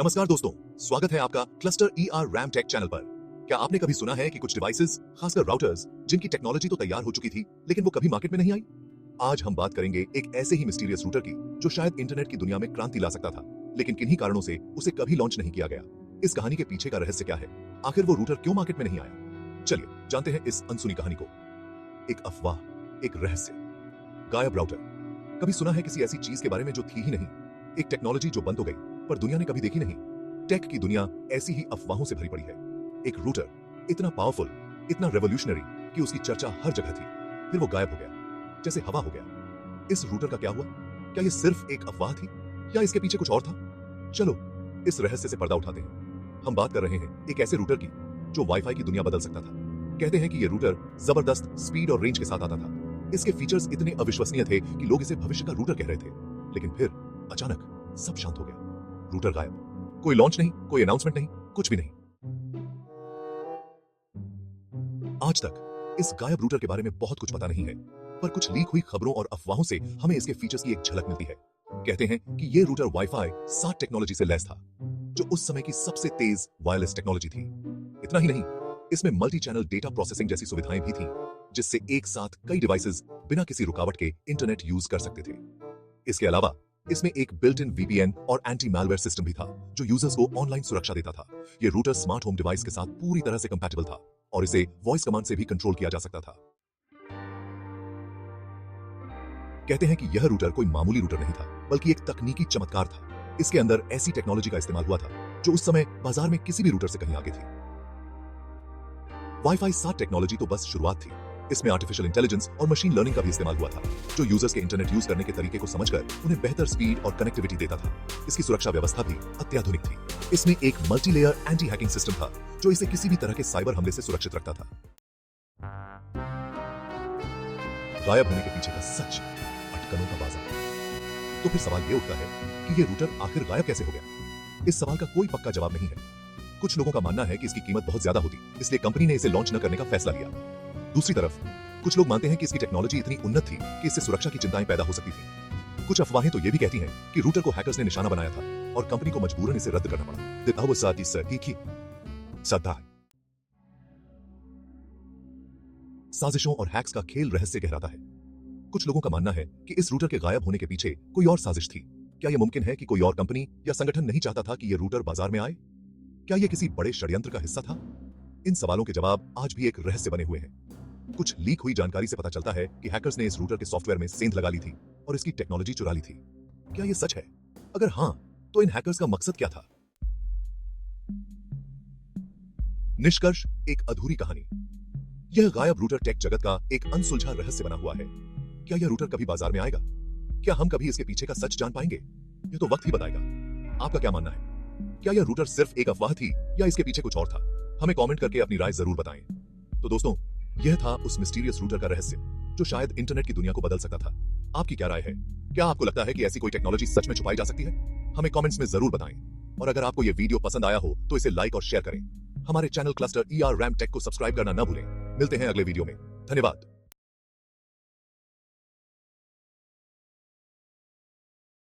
नमस्कार दोस्तों, स्वागत है आपका cluster ER RAM take channel पर। क्या आपने कभी सुना है कि कुछ डिवाइसेस, खासकर राउटर्स, जिनकी टेक्नोलॉजी तो तैयार हो चुकी थी लेकिन वो कभी मार्केट में नहीं आई? आज हम बात करेंगे एक ऐसे ही मिस्टीरियस रूटर की जो शायद इंटरनेट की दुनिया में क्रांति ला सकता था, लेकिन किन्हीं कारणों से उसे कभी लॉन्च नहीं किया गया। इस कहानी के पीछे का रहस्य क्या है? आखिर वो रूटर क्यों मार्केट में नहीं आया? चलिए जानते हैं इस अनसुनी कहानी को। एक अफवाह, एक रहस्य, गायब राउटर। कभी सुना है किसी ऐसी चीज के बारे में जो थी ही नहीं? एक टेक्नोलॉजी जो बंद हो गई पर दुनिया ने कभी देखी नहीं। टेक की दुनिया ऐसी ही अफवाहों से भरी पड़ी है। एक रूटर इतना पावरफुल, इतना रेवोल्यूशनरी कि उसकी चर्चा हर जगह थी, फिर वो गायब हो गया, जैसे हवा हो गया। इस रूटर का क्या हुआ? क्या ये सिर्फ एक अफवाह थी या इसके पीछे कुछ और था? चलो इस रहस्य से पर्दा उठाते हैं। हम बात कर रहे हैं एक ऐसे रूटर की जो वाईफाई की दुनिया बदल सकता था। कहते हैं कि ये रूटर जबरदस्त स्पीड और रेंज के साथ आता था। इसके फीचर्स इतने अविश्वसनीय थे कि लोग इसे भविष्य का रूटर कह रहे थे। लेकिन फिर अचानक सब शांत हो गया, रूटर गायब। कोई लॉन्च नहीं, कोई अनाउंसमेंट नहीं, कुछ भी नहीं। आज तक इस गायब रूटर के बारे में बहुत कुछ पता नहीं है, पर कुछ लीक हुई खबरों और अफवाहों से हमें इसके फीचर्स की एक झलक मिलती है। कहते हैं कि यह रूटर वाईफाई 7 टेक्नोलॉजी से लैस था, जो उस समय की सबसे तेज वायरलेस टेक्नोलॉजी थी। इतना ही नहीं, इसमें मल्टी चैनल डेटा प्रोसेसिंग जैसी सुविधाएं भी थीं, जिससे एक साथ कई डिवाइसेस बिना किसी रुकावट के इंटरनेट यूज कर सकते थे। इसके अलावा इसमें एक बिल्ट इन VPN और एंटी मैलवेयर सिस्टम भी था, जो यूजर्स को ऑनलाइन सुरक्षा देता था। यह रूटर स्मार्ट होम डिवाइस के साथ पूरी तरह से कंपैटिबल था और इसे वॉइस कमांड से भी कंट्रोल किया जा सकता था। कहते हैं कि यह रूटर कोई मामूली रूटर नहीं था, बल्कि एक तकनीकी चमत्कार था। इसके अंदर ऐसी टेक्नोलॉजी का इस्तेमाल हुआ था जो उस समय बाजार में किसी भी रूटर से कहीं आगे थी। वाईफाई 7 टेक्नोलॉजी तो बस शुरुआत थी। इसमें आर्टिफिशियल इंटेलिजेंस और मशीन लर्निंग का भी इस्तेमाल हुआ था, जो यूजर्स के इंटरनेट यूज करने के तरीके को समझकर उन्हें बेहतर स्पीड और कनेक्टिविटी देता था। इसकी सुरक्षा व्यवस्था भी अत्याधुनिक थी। इसमें एक multi layer anti hacking system था, जो इसे किसी भी तरह के साइबर हमले से सुरक्षित रखता था। गायब होने के पीछे का सच, अटकलों का बाजार। तो फिर सवाल ये उठता है कि ये रूटर आखिर गायब कैसे हो गया? इस सवाल का कोई पक्का जवाब नहीं है। कुछ लोगों का मानना है कि इसकी कीमत बहुत ज्यादा होती, इसलिए कंपनी ने इसे लॉन्च न करने का फैसला लिया। दूसरी तरफ कुछ लोग मानते हैं कि इसकी टेक्नोलॉजी इतनी उन्नत थी कि इससे सुरक्षा की चिंताएं पैदा हो सकती थी। कुछ अफवाहें तो ये भी कहती हैं कि रूटर को हैकर्स ने निशाना बनाया था और कंपनी को मजबूरन इसे रद्द करना पड़ा। साजिशों और हैक्स का खेल रहस्य गहराता है। कुछ लोगों का मानना है कि इस रूटर के गायब होने के पीछे कोई और साजिश थी। क्या यह मुमकिन है कि कोई और कंपनी या संगठन नहीं चाहता था कि यह रूटर बाजार में आए? क्या यह किसी बड़े षड्यंत्र का हिस्सा था? इन सवालों के जवाब आज भी एक रहस्य बने हुए हैं। कुछ लीक हुई जानकारी से पता चलता है कि हैकर्स ने इस रूटर के सॉफ्टवेयर में सेंध लगा ली थी और इसकी टेक्नोलॉजी चुरा ली थी। क्या यह सच है? अगर हां, तो इन हैकर्स का मकसद क्या था? निष्कर्ष, एक अधूरी कहानी। यह गायब रूटर टेक जगत का एक अनसुलझा रहस्य बना हुआ है। क्या यह रूटर कभी बाजार में आएगा? क्या हम कभी इसके पीछे का सच जान पाएंगे? यह तो वक्त ही बताएगा। आपका क्या मानना है? क्या यह रूटर सिर्फ एक अफवाह थी या इसके पीछे कुछ और था? हमें कमेंट करके अपनी राय जरूर बताएं। तो दोस्तों, यह था उस मिस्टीरियस रूटर का रहस्य जो शायद इंटरनेट की दुनिया को बदल सकता था। आपकी क्या राय है? क्या आपको लगता है कि ऐसी कोई टेक्नोलॉजी सच में छुपाई जा सकती है? हमें कमेंट्स में जरूर बताएं। और अगर आपको यह वीडियो पसंद आया हो तो इसे लाइक और शेयर करें। हमारे channel cluster ER RAM tech को सब्सक्राइब करना न भूलें। मिलते हैं अगले वीडियो में। धन्यवाद।